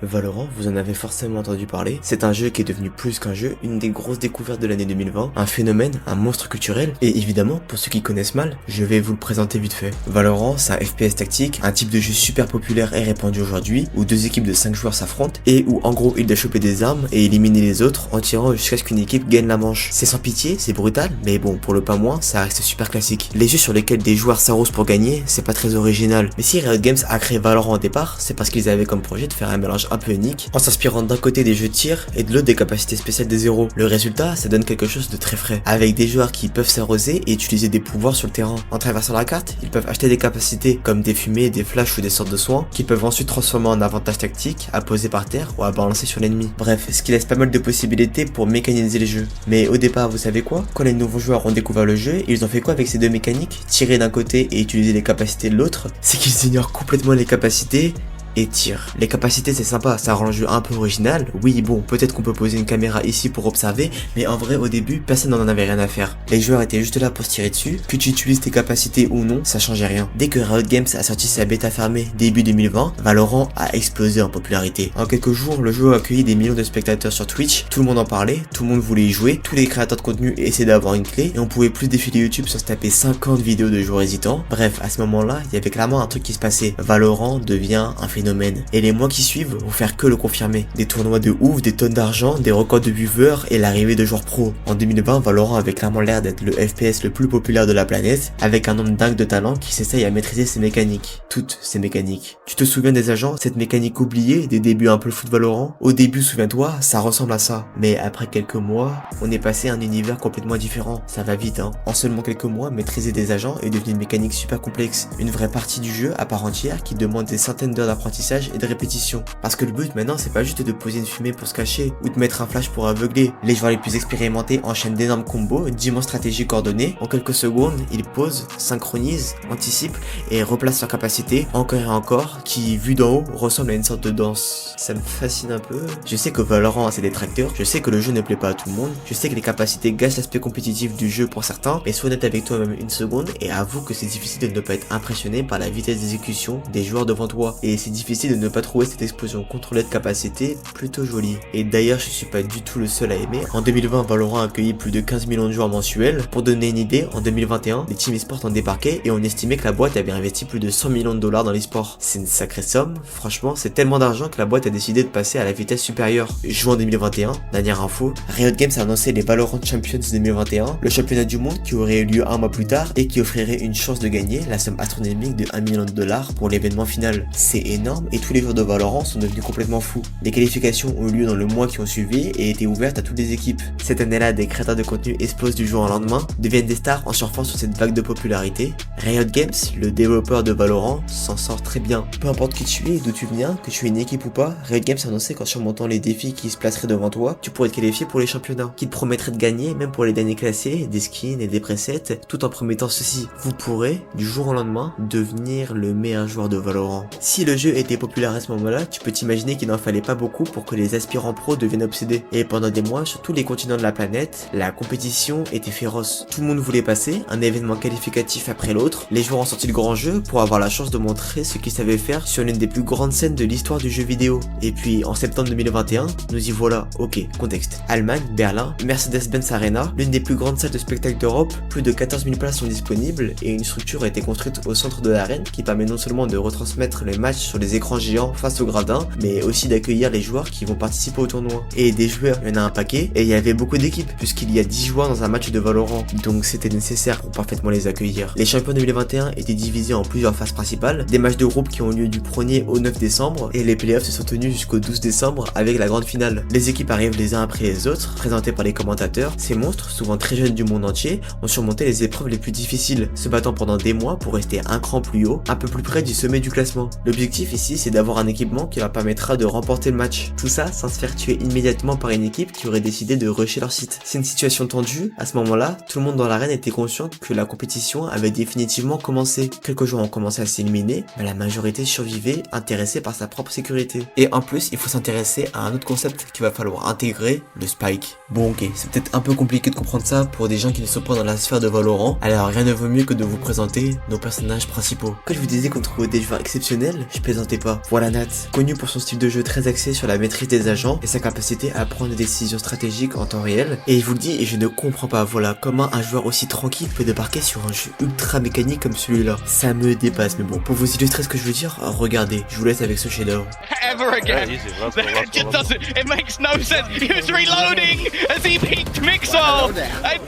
Valorant, vous en avez forcément entendu parler, c'est un jeu qui est devenu plus qu'un jeu, une des grosses découvertes de l'année 2020, un phénomène, un monstre culturel, et évidemment, pour ceux qui connaissent mal, je vais vous le présenter vite fait. Valorant, c'est un FPS tactique, un type de jeu super populaire et répandu aujourd'hui, où deux équipes de 5 joueurs s'affrontent, et où en gros il doit choper des armes et éliminer les autres en tirant jusqu'à ce qu'une équipe gagne la manche. C'est sans pitié, c'est brutal, mais bon, pour le pas moins, ça reste super classique. Les jeux sur lesquels des joueurs s'arrosent pour gagner, c'est pas très original, mais si Riot Games a créé Valorant au départ, c'est parce qu'ils avaient comme projet de faire un mélange un peu unique, en s'inspirant d'un côté des jeux de tir et de l'autre des capacités spéciales des héros. Le résultat, ça donne quelque chose de très frais, avec des joueurs qui peuvent s'arroser et utiliser des pouvoirs sur le terrain. En traversant la carte, ils peuvent acheter des capacités comme des fumées, des flashs ou des sortes de soins, qu'ils peuvent ensuite transformer en avantage tactique, à poser par terre ou à balancer sur l'ennemi. Bref, ce qui laisse pas mal de possibilités pour mécaniser les jeux. Mais au départ, vous savez quoi? Quand les nouveaux joueurs ont découvert le jeu, ils ont fait quoi avec ces deux mécaniques? Tirer d'un côté et utiliser les capacités de l'autre? C'est qu'ils ignorent complètement les capacités et tir. Les capacités c'est sympa, ça rend le jeu un peu original. Oui bon, peut-être qu'on peut poser une caméra ici pour observer, mais en vrai au début, personne n'en avait rien à faire. Les joueurs étaient juste là pour se tirer dessus, que tu utilises tes capacités ou non, ça changeait rien. Dès que Riot Games a sorti sa bêta fermée début 2020, Valorant a explosé en popularité. En quelques jours, le jeu a accueilli des millions de spectateurs sur Twitch, tout le monde en parlait, tout le monde voulait y jouer, tous les créateurs de contenu essayaient d'avoir une clé, et on pouvait plus défiler YouTube sans se taper 50 vidéos de joueurs hésitants. Bref, à ce moment-là, il y avait clairement un truc qui se passait. Valorant devient un phénomène. Et les mois qui suivent vont faire que le confirmer. Des tournois de ouf, des tonnes d'argent, des records de viewers et l'arrivée de joueurs pro. En 2020, Valorant avait clairement l'air d'être le FPS le plus populaire de la planète, avec un nombre dingue de talents qui s'essayent à maîtriser ses mécaniques. Toutes ces mécaniques. Tu te souviens des agents, cette mécanique oubliée, des débuts un peu le foot Valorant? Au début, souviens-toi, ça ressemble à ça. Mais après quelques mois, on est passé à un univers complètement différent. Ça va vite, hein. En seulement quelques mois, maîtriser des agents est devenu une mécanique super complexe. Une vraie partie du jeu à part entière qui demande des centaines d'heures d'apprentissage et de répétition. Parce que le but maintenant c'est pas juste de poser une fumée pour se cacher ou de mettre un flash pour aveugler. Les joueurs les plus expérimentés enchaînent d'énormes combos, d'immenses stratégies coordonnées. En quelques secondes, ils posent, synchronisent, anticipent et replacent leur capacité encore et encore, qui vu d'en haut ressemble à une sorte de danse. Ça me fascine un peu. Je sais que Valorant a ses détracteurs, je sais que le jeu ne plaît pas à tout le monde, je sais que les capacités gâchent l'aspect compétitif du jeu pour certains, mais sois honnête avec toi-même une seconde et avoue que c'est difficile de ne pas être impressionné par la vitesse d'exécution des joueurs devant toi. Et c'est difficile de ne pas trouver cette explosion contrôlée de capacité plutôt jolie. Et d'ailleurs, je suis pas du tout le seul à aimer. En 2020, Valorant a accueilli plus de 15 millions de joueurs mensuels. Pour donner une idée, en 2021, les teams e-sport ont débarqué et on estimait que la boîte avait investi plus de 100 millions de dollars dans l'e-sport. C'est une sacrée somme. Franchement, c'est tellement d'argent que la boîte a décidé de passer à la vitesse supérieure. Juin 2021, dernière info, Riot Games a annoncé les Valorant Champions 2021, le championnat du monde qui aurait eu lieu un mois plus tard et qui offrirait une chance de gagner la somme astronomique de 1 million de dollars pour l'événement final. C'est énorme et tous les joueurs de Valorant sont devenus complètement fous. Les qualifications ont eu lieu dans le mois qui ont suivi et étaient ouvertes à toutes les équipes. Cette année-là, des créateurs de contenu explosent du jour au lendemain, deviennent des stars en surfant sur cette vague de popularité. Riot Games, le développeur de Valorant, s'en sort très bien. Peu importe qui tu es et d'où tu viens, que tu aies une équipe ou pas, Riot Games a annoncé qu'en surmontant les défis qui se placeraient devant toi, tu pourrais te qualifier pour les championnats, qui te promettraient de gagner même pour les derniers classés, des skins et des presets, tout en promettant ceci. Vous pourrez, du jour au lendemain, devenir le meilleur joueur de Valorant. Si le jeu était populaire à ce moment-là, tu peux t'imaginer qu'il n'en fallait pas beaucoup pour que les aspirants pros deviennent obsédés. Et pendant des mois, sur tous les continents de la planète, la compétition était féroce. Tout le monde voulait passer, un événement qualificatif après l'autre. Les joueurs ont sorti le grand jeu pour avoir la chance de montrer ce qu'ils savaient faire sur l'une des plus grandes scènes de l'histoire du jeu vidéo. Et puis, en septembre 2021, nous y voilà. Ok, contexte. Allemagne, Berlin, Mercedes-Benz Arena, l'une des plus grandes salles de spectacle d'Europe, plus de 14 000 places sont disponibles et une structure a été construite au centre de l'arène qui permet non seulement de retransmettre les matchs sur les écrans géants face aux gradins, mais aussi d'accueillir les joueurs qui vont participer au tournoi. Et des joueurs, il y en a un paquet, et il y avait beaucoup d'équipes, puisqu'il y a 10 joueurs dans un match de Valorant, donc c'était nécessaire pour parfaitement les accueillir. Les champions 2021 étaient divisés en plusieurs phases principales, des matchs de groupe qui ont lieu du 1er au 9 décembre, et les playoffs se sont tenus jusqu'au 12 décembre avec la grande finale. Les équipes arrivent les uns après les autres, présentées par les commentateurs. Ces monstres, souvent très jeunes du monde entier, ont surmonté les épreuves les plus difficiles, se battant pendant des mois pour rester un cran plus haut, un peu plus près du sommet du classement. L'objectif ici, c'est d'avoir un équipement qui leur permettra de remporter le match. Tout ça sans se faire tuer immédiatement par une équipe qui aurait décidé de rusher leur site. C'est une situation tendue. À ce moment-là, tout le monde dans l'arène était conscient que la compétition avait définitivement commencé. Quelques joueurs ont commencé à s'éliminer, mais la majorité survivait, intéressée par sa propre sécurité. Et en plus, il faut s'intéresser à un autre concept qu'il va falloir intégrer, le spike. Bon ok, c'est peut-être un peu compliqué de comprendre ça pour des gens qui ne sont pas dans la sphère de Valorant, alors rien ne vaut mieux que de vous présenter nos personnages principaux. Quand je vous disais qu'on trouvait des joueurs exceptionnels, je plaisante mentez pas. Voilà Nat, connu pour son style de jeu très axé sur la maîtrise des agents et sa capacité à prendre des décisions stratégiques en temps réel. Et je vous le dis et je ne comprends pas, voilà, comment un joueur aussi tranquille peut débarquer sur un jeu ultra mécanique comme celui-là. Ça me dépasse, mais bon, pour vous illustrer ce que je veux dire, regardez, je vous laisse avec ce chef-d'œuvre. Ever again. It just doesn't. It makes no sense. He was reloading as he peeked Mixwell. I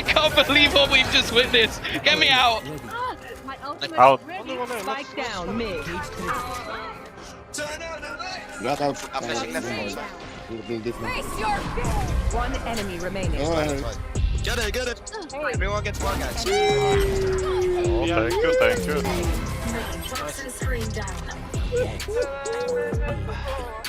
can't believe what we've just witnessed. Get me out. Out. Spike down mid. One enemy remaining. Get it. Everyone gets one, guys. Oh, thank you.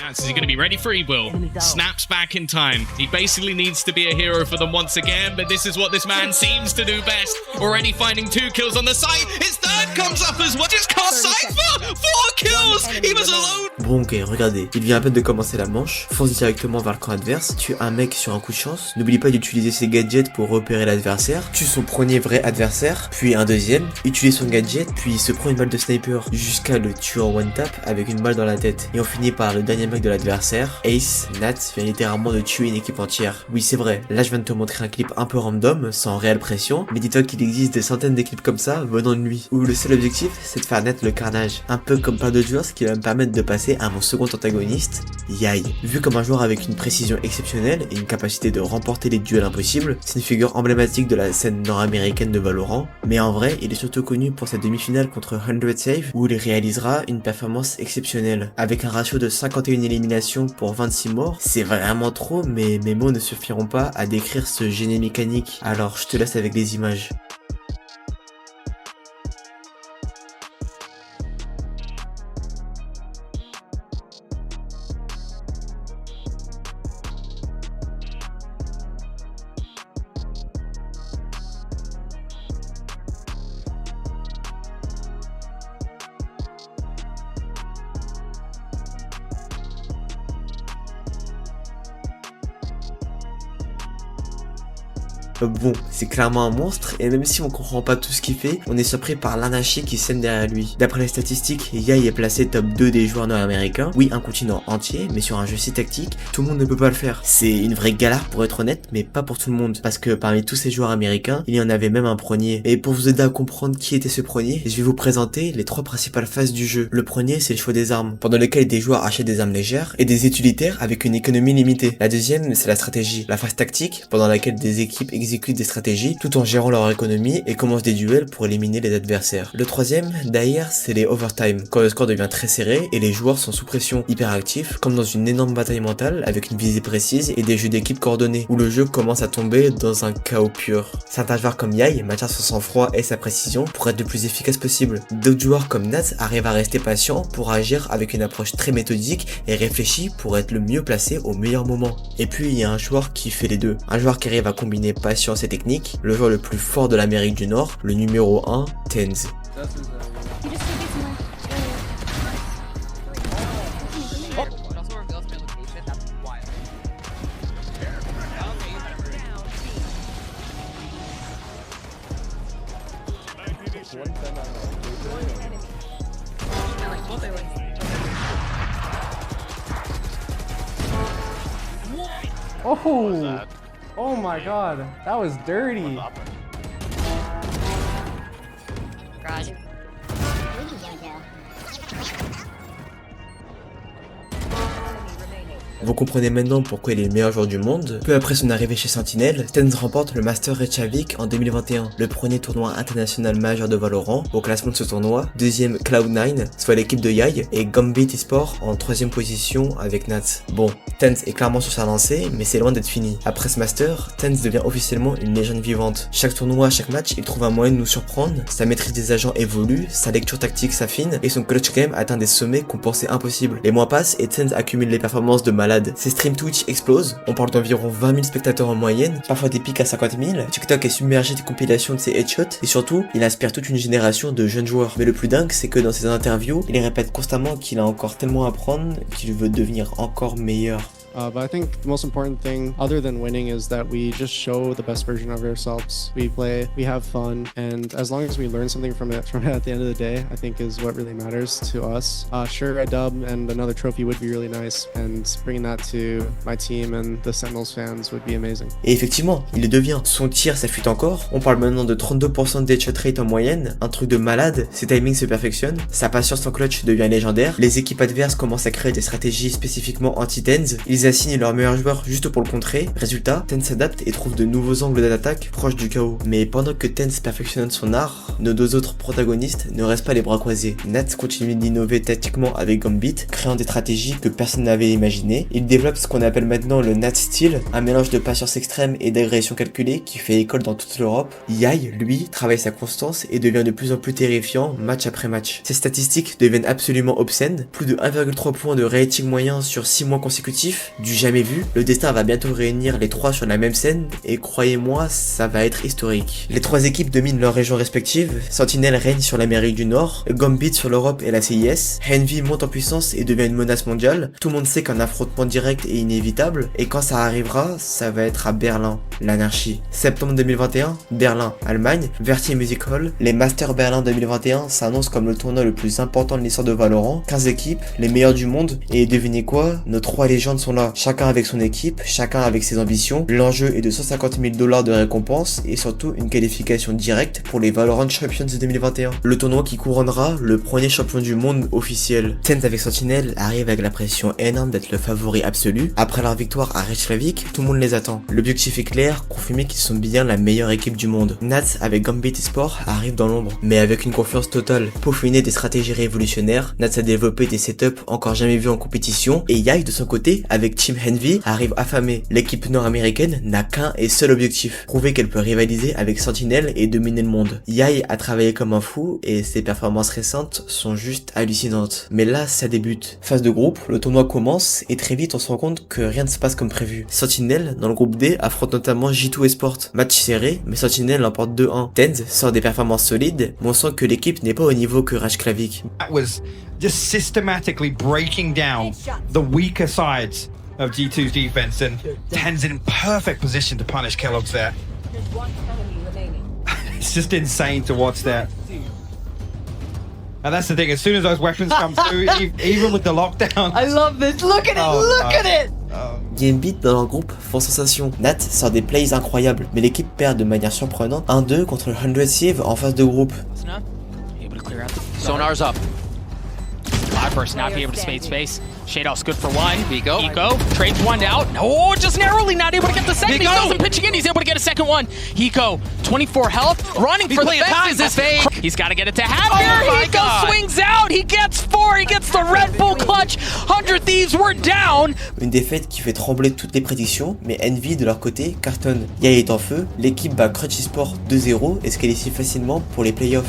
Now, is he going to be ready for E-Will? Snaps back in time. He basically needs to be a hero for them once again, but this is what this man seems to do best. Already finding 2 kills on the site. His third comes up as well. Just cast Cypher! 4 kills! He was alone! Bon ok, regardez, il vient à peine de commencer la manche, fonce directement vers le camp adverse, tue un mec sur un coup de chance, n'oublie pas d'utiliser ses gadgets pour repérer l'adversaire, tue son premier vrai adversaire, puis un deuxième, utilise son gadget, puis il se prend une balle de sniper, jusqu'à le tuer en one tap avec une balle dans la tête. Et on finit par le dernier mec de l'adversaire, Ace, Nat vient littéralement de tuer une équipe entière. Oui c'est vrai, là je viens de te montrer un clip un peu random, sans réelle pression, mais dis-toi qu'il existe des centaines de clips comme ça venant de lui, où le seul objectif c'est de faire naître le carnage, un peu comme plein d'autres joueurs, ce qui va me permettre de passer à mon second antagoniste, Yai. Vu comme un joueur avec une précision exceptionnelle et une capacité de remporter les duels impossibles, c'est une figure emblématique de la scène nord-américaine de Valorant, mais en vrai, il est surtout connu pour sa demi-finale contre 100 Save, où il réalisera une performance exceptionnelle. Avec un ratio de 51 éliminations pour 26 morts, c'est vraiment trop, mais mes mots ne suffiront pas à décrire ce génie mécanique, alors je te laisse avec les images. Bon, c'est clairement un monstre, et même si on comprend pas tout ce qu'il fait, on est surpris par l'anarchie qui sème derrière lui. D'après les statistiques, Yai est placé top 2 des joueurs nord-américains, oui un continent entier, mais sur un jeu si tactique, tout le monde ne peut pas le faire. C'est une vraie galère pour être honnête, mais pas pour tout le monde, parce que parmi tous ces joueurs américains, il y en avait même un premier. Et pour vous aider à comprendre qui était ce premier, je vais vous présenter les 3 principales phases du jeu. Le premier, c'est le choix des armes, pendant lequel des joueurs achètent des armes légères et des utilitaires avec une économie limitée. La deuxième, c'est la stratégie, la phase tactique, pendant laquelle des équipes exécutent des stratégies tout en gérant leur économie et commencent des duels pour éliminer les adversaires. Le troisième, d'ailleurs, c'est les overtime, quand le score devient très serré et les joueurs sont sous pression, hyper actifs, comme dans une énorme bataille mentale avec une visée précise et des jeux d'équipe coordonnés, où le jeu commence à tomber dans un chaos pur. Certains joueurs comme Yai maintiennent son sang-froid et sa précision pour être le plus efficace possible. D'autres joueurs comme Nat arrivent à rester patients pour agir avec une approche très méthodique et réfléchie pour être le mieux placé au meilleur moment. Et puis il y a un joueur qui fait les deux, un joueur qui arrive à combiner patience et technique, le joueur le plus fort de l'Amérique du Nord, le numéro 1, Tenz. Oh! Oh my god, that was dirty. Garage. Vous comprenez maintenant pourquoi il est le meilleur joueur du monde. Peu après son arrivée chez Sentinel, Tenz remporte le Master Reykjavik en 2021, le premier tournoi international majeur de Valorant. Au classement de ce tournoi, deuxième Cloud9, soit l'équipe de Yai, et Gambit Esport en 3ème position avec Nats. Bon, Tenz est clairement sur sa lancée, mais c'est loin d'être fini. Après ce Master, Tenz devient officiellement une légende vivante. Chaque tournoi, chaque match, il trouve un moyen de nous surprendre, sa maîtrise des agents évolue, sa lecture tactique s'affine, et son clutch game atteint des sommets qu'on pensait impossibles. Les mois passent et Tenz accumule les performances de malade. Ses streams Twitch explosent, on parle d'environ 20 000 spectateurs en moyenne, parfois des pics à 50 000, TikTok est submergé des compilations de ses headshots, et surtout, il inspire toute une génération de jeunes joueurs. Mais le plus dingue, c'est que dans ses interviews, il répète constamment qu'il a encore tellement à apprendre, qu'il veut devenir encore meilleur. But I think the most important thing, other than winning, is that we just show the best version of ourselves. We play, we have fun, and as long as we learn something from it at the end of the day, I think is what really matters to us. Sure, a dub and another trophy would be really nice, and bringing that to my team and the Sentinels fans would be amazing. Et effectivement, il le devient. Son tir s'affûte encore. On parle maintenant de 32% de deadshot rate en moyenne, un truc de malade. Ses timings se perfectionnent, sa patience en clutch devient légendaire. Les équipes adverses commencent à créer des stratégies spécifiquement anti-TenZ. Ils assignent leurs meilleurs joueurs juste pour le contrer. Résultat, TenZ s'adapte et trouve de nouveaux angles d'attaque proches du chaos. Mais pendant que TenZ perfectionne son art, nos deux autres protagonistes ne restent pas les bras croisés. Nats continue d'innover tactiquement avec Gambit, créant des stratégies que personne n'avait imaginées. Il développe ce qu'on appelle maintenant le Nats style, un mélange de patience extrême et d'agression calculée qui fait école dans toute l'Europe. Yai, lui, travaille sa constance et devient de plus en plus terrifiant match après match. Ses statistiques deviennent absolument obscènes, plus de 1,3 points de rating moyen sur 6 mois consécutifs, du jamais vu. Le destin va bientôt réunir les trois sur la même scène et croyez-moi, ça va être historique. Les trois équipes dominent leurs régions respectives, Sentinel règne sur l'Amérique du Nord, Gambit sur l'Europe et la CIS, Envy monte en puissance et devient une menace mondiale. Tout le monde sait qu'un affrontement direct est inévitable et quand ça arrivera, ça va être à Berlin, l'anarchie. Septembre 2021, Berlin, Allemagne, Vertier Music Hall, les Masters Berlin 2021 s'annoncent comme le tournoi le plus important de l'histoire de Valorant. 15 équipes, les meilleurs du monde, et devinez quoi, nos trois légendes sont là, chacun avec son équipe, chacun avec ses ambitions. L'enjeu est de 150 000 $ de récompense et surtout une qualification directe pour les Valorant Champions 2021. Le tournoi qui couronnera le premier champion du monde officiel. TenZ avec Sentinel arrive avec la pression énorme d'être le favori absolu. Après leur victoire à Reykjavik, tout le monde les attend. L'objectif est clair, confirmer qu'ils sont bien la meilleure équipe du monde. Nats avec Gambit eSport arrive dans l'ombre, mais avec une confiance totale. Peaufiner des stratégies révolutionnaires, Nats a développé des setups encore jamais vus en compétition, et Yai de son côté, avec Team Envy, arrive affamé. L'équipe nord-américaine n'a qu'un et seul objectif, prouver qu'elle peut rivaliser avec Sentinel et dominer le monde. Yai a travaillé comme un fou, et ses performances récentes sont juste hallucinantes. Mais là, ça débute. Phase de groupe, le tournoi commence, et très vite on se rend compte que rien ne se passe comme prévu. Sentinel, dans le groupe D, affronte notamment G2 eSport. Match serré, mais Sentinel l'emporte 2-1. TenZ sort des performances solides, mais on sent que l'équipe n'est pas au niveau que Reykjavik. That was just systematically breaking down the weaker sides of G2's defense, and TenZ in perfect position to punish Kellogg's there. One enemy remaining. It's just insane to watch that. And that's the thing, as soon as those weapons come through, even with the lockdown. I love this. Look at it. Look at it. Gambit dans leur groupe font sensation. Nat sort des plays incroyables, mais l'équipe perd de manière surprenante 1-2 contre le 100 Sieve en phase de groupe. Sonar's up. Live burst not be able to spade space. Shadow's good for one. Hiko trades one out. No, just narrowly not able to get the second. He doesn't pitching in. He's able to get a second one. Hiko, 24 health, running for the fence. Is fake. He's got to get it to Happy. Hiko swings out. He gets 4. He gets the Red Bull clutch. 100 Thieves were down. Une défaite qui fait trembler toutes les prédictions, mais Envy de leur côté cartonne. Yai est en feu, l'équipe bat Crutch eSport 2-0 et se qualifie facilement pour les playoffs.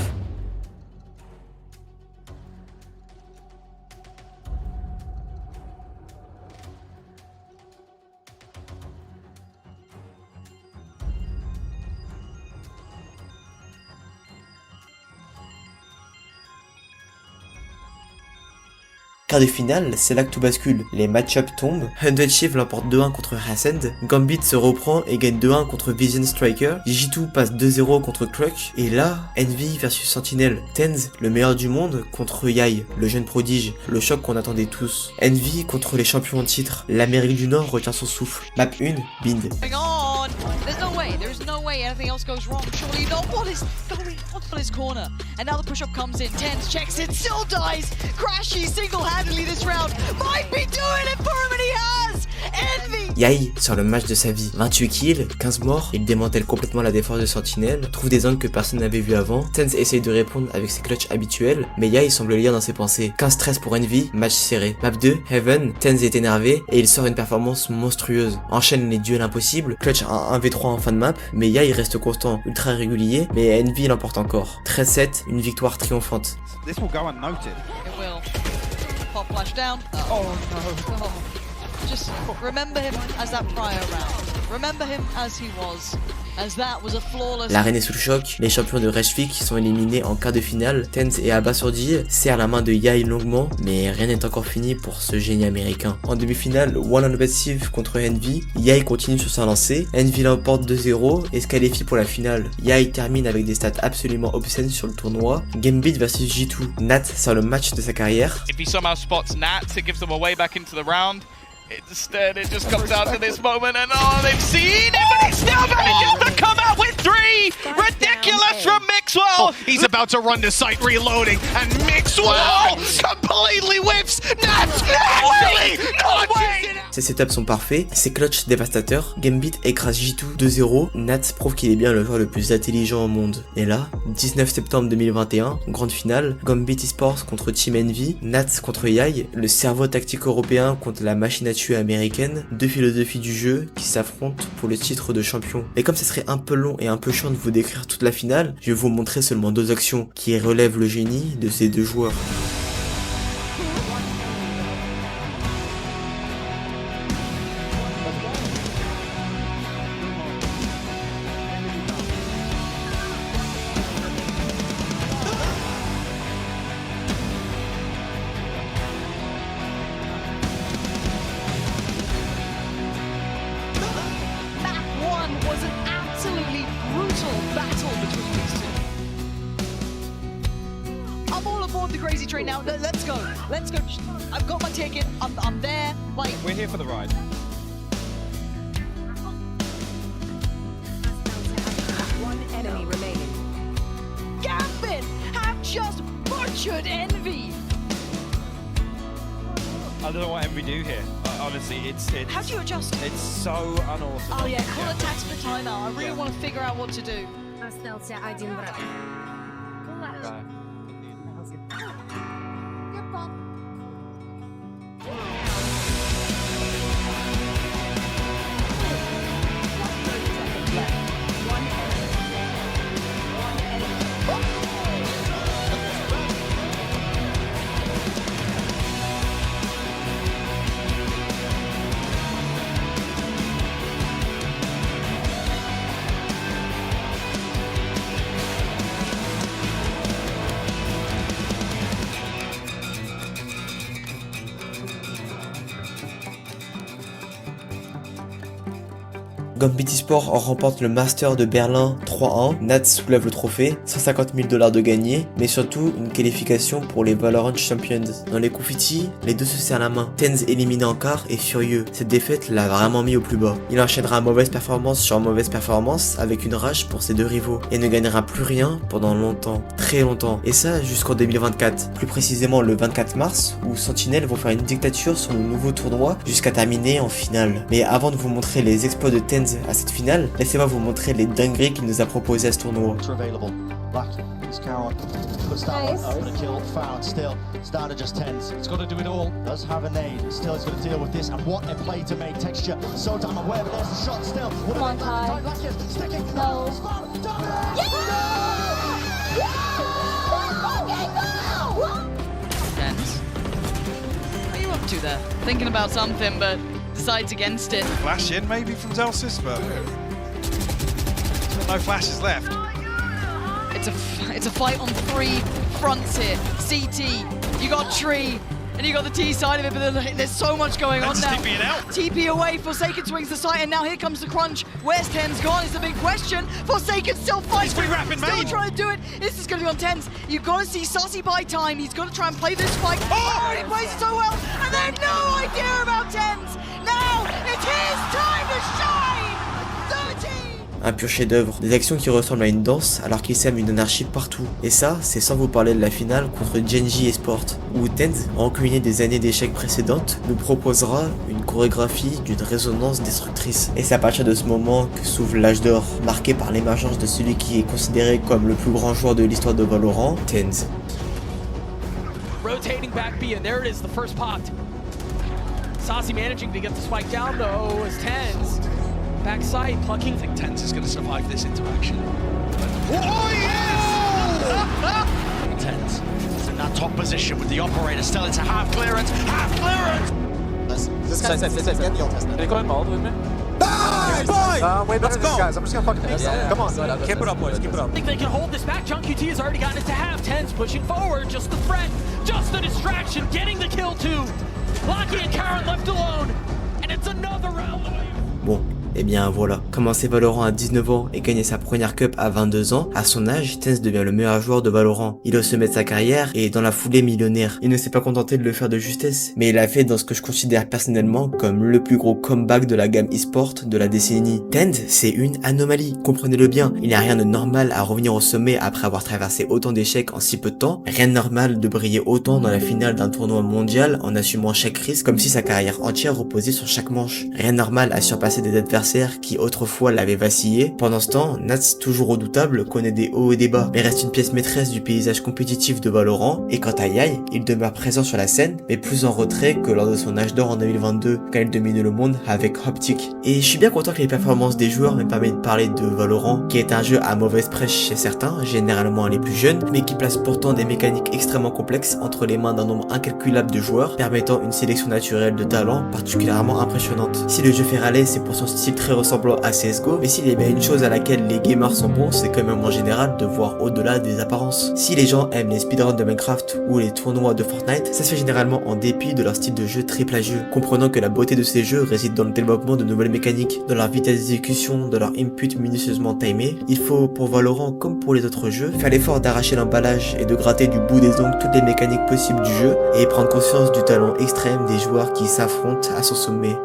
Quart de finale, c'est là que tout bascule. Les match-ups tombent. 100 Chief l'emporte 2-1 contre Ascend. Gambit se reprend et gagne 2-1 contre Vision Striker. G2 passe 2-0 contre Clutch. Et là, Envy versus Sentinel. TenZ, le meilleur du monde, contre Yai, le jeune prodige. Le choc qu'on attendait tous. Envy contre les champions en titre. L'Amérique du Nord retient son souffle. Map 1, Bind. There's no way anything else goes wrong. Surely not. What is going on for this corner? And now the push-up comes in. TenZ checks it, still dies. Crashy single-handedly this round. Might be doing it for him, and he has. Envy. Yai sort le match de sa vie. 28 kills, 15 morts. Il démantèle complètement la défense de Sentinel. Trouve des angles que personne n'avait vu avant. TenZ essaye de répondre avec ses clutches habituels. Mais Yai semble lire dans ses pensées. 15-13 pour Envy. Match serré. Map 2, Heaven. TenZ est énervé et il sort une performance monstrueuse. Enchaîne les duels impossibles. Clutch un 1v3 en fin de map. Mais Yai reste constant, ultra régulier. Mais Envy l'emporte encore. 13-7, une victoire triomphante. This will go unnoted. It will. Pop flash down. Oh no. Oh. Just remember him as that prior round. Remember him as he was. as that was a flawless. L'arène est sous le choc, les champions de Reshvik sont éliminés en quart de finale, Tenz et abasourdi serrent la main de Yai longuement, mais rien n'est encore fini pour ce génie américain. En demi-finale, One on Massive contre Envy, Yai continue sur sa lancée, Envy l'emporte 2-0 et se qualifie pour la finale. Yai termine avec des stats absolument obscènes sur le tournoi, Gambit versus G2, Nat sort le match de sa carrière. If he somehow spots Nats, it gives them a way back into the round. Instead, it just comes down to this moment, and oh, they've seen it, but he still manages to come out with 3! Ridiculous from Mixwell! He's about to run to site reloading, and Mixwell completely whiffs Nats! Really? No way! Ses setups sont parfaits, ses clutches dévastateurs, Gambit écrase G2 2-0, Nats prouve qu'il est bien le joueur le plus intelligent au monde. Et là, 19 septembre 2021, grande finale, Gambit Esports contre Team Envy, Nats contre Yai, le cerveau tactique européen contre la machine à tuer américaine, deux philosophies du jeu qui s'affrontent pour le titre de champion. Et comme ce serait un peu long et un peu chiant de vous décrire toute la finale, je vais vous montrer seulement 2 actions qui relèvent le génie de ces 2 joueurs. Was an absolutely brutal battle between these two. I'm all aboard the crazy train now. Let's go. Let's go. I've got my ticket. I'm there. Like, We're here for the ride. One enemy remaining. Gambit have just butchered Envy. I don't know what Envy do here. Honestly, it's How do you adjust? it's so unorthodox. Oh yeah, call attacks for timeout. I really want to figure out what to do. Остался один враг. Gambit Esports en remporte le Master de Berlin 3-1, Nats soulève le trophée, 150 000 $ de gagné, mais surtout une qualification pour les Valorant Champions. Dans les confettis, les deux se serrent la main. Tenz éliminé en quart est furieux, cette défaite l'a vraiment mis au plus bas. Il enchaînera mauvaise performance sur mauvaise performance avec une rage pour ses deux rivaux, et ne gagnera plus rien pendant longtemps, très longtemps, et ça jusqu'en 2024, plus précisément le 24 mars, où Sentinel vont faire une dictature sur le nouveau tournoi jusqu'à terminer en finale. Mais avant de vous montrer les exploits de Tenz à cette finale, laissez-moi vous montrer les dingueries qu'il nous a proposées à ce tournoi. Tenz. What are you up to there? Thinking about something, but decides against it. Flash in maybe from Zelsis, but no flashes left. It's a fight on 3 fronts here. CT, you got Tree, and you got the T side of it, but there's so much going on now. TP it out. TP away, Forsaken swings the site, and now here comes the crunch. Where's Tenz gone is the big question. Forsaken still fighting, He's re-wrapping still main. trying to do it. This is going to be on Tenz. You've got to see Sussy buy time. He's got to try and play this fight. Oh, he plays so well, and they have no idea about Tenz. Now, it's his time to shine. 13. Un pur chef-d'œuvre, des actions qui ressemblent à une danse alors qu'il sème une anarchie partout. Et ça, c'est sans vous parler de la finale contre Genji Esports, où Tenz, encuiné des années d'échecs précédentes, nous proposera une chorégraphie d'une résonance destructrice. Et c'est à partir de ce moment que s'ouvre l'âge d'or, marqué par l'émergence de celui qui est considéré comme le plus grand joueur de l'histoire de Valorant, Tenz. Rotating back B, and there it is, the first pot. Saucy managing to get the spike down though as Tenz. Backside, plucking. I think Tenz is going to survive this interaction. Oh yes! Tenz is in that top position with the operator still into half clearance. Half clearance! Get the ult, isn't it? Way better than these guys. I'm just gonna fucking miss them. Come on. Keep it up, boys. Keep it up. I think they can hold this back. JunQT has already gotten it to half. Tens pushing forward. Just the threat. Just the distraction. Getting the kill too. Lockie and Karen left alone. And it's another round away. Bon. Eh bien voilà, commencer Valorant à 19 ans et gagner sa première cup à 22 ans, à son âge, Tenz devient le meilleur joueur de Valorant. Il est au sommet de sa carrière et dans la foulée millionnaire. Il ne s'est pas contenté de le faire de justesse, mais il l'a fait dans ce que je considère personnellement comme le plus gros comeback de la gamme e-sport de la décennie. Tenz, c'est une anomalie, comprenez-le bien. Il n'y a rien de normal à revenir au sommet après avoir traversé autant d'échecs en si peu de temps. Rien de normal de briller autant dans la finale d'un tournoi mondial en assumant chaque risque comme si sa carrière entière reposait sur chaque manche. Rien de normal à surpasser des adversaires qui autrefois l'avaient vacillé. Pendant ce temps, Nats, toujours redoutable, connaît des hauts et des bas, mais reste une pièce maîtresse du paysage compétitif de Valorant, et quant à Yai, il demeure présent sur la scène, mais plus en retrait que lors de son âge d'or en 2022, quand il dominait le monde avec Optic. Et je suis bien content que les performances des joueurs me permettent de parler de Valorant, qui est un jeu à mauvaise presse chez certains, généralement les plus jeunes, mais qui place pourtant des mécaniques extrêmement complexes entre les mains d'un nombre incalculable de joueurs, permettant une sélection naturelle de talents particulièrement impressionnante. Si le jeu fait râler, c'est pour son style très ressemblant à CSGO, mais s'il y a bien une chose à laquelle les gamers sont bons, c'est quand même en général de voir au-delà des apparences. Si les gens aiment les speedruns de Minecraft ou les tournois de Fortnite, ça se fait généralement en dépit de leur style de jeu très plagieux, comprenant que la beauté de ces jeux réside dans le développement de nouvelles mécaniques, dans leur vitesse d'exécution, dans leur input minutieusement timé. Il faut, pour Valorant comme pour les autres jeux, faire l'effort d'arracher l'emballage et de gratter du bout des ongles toutes les mécaniques possibles du jeu et prendre conscience du talent extrême des joueurs qui s'affrontent à son sommet.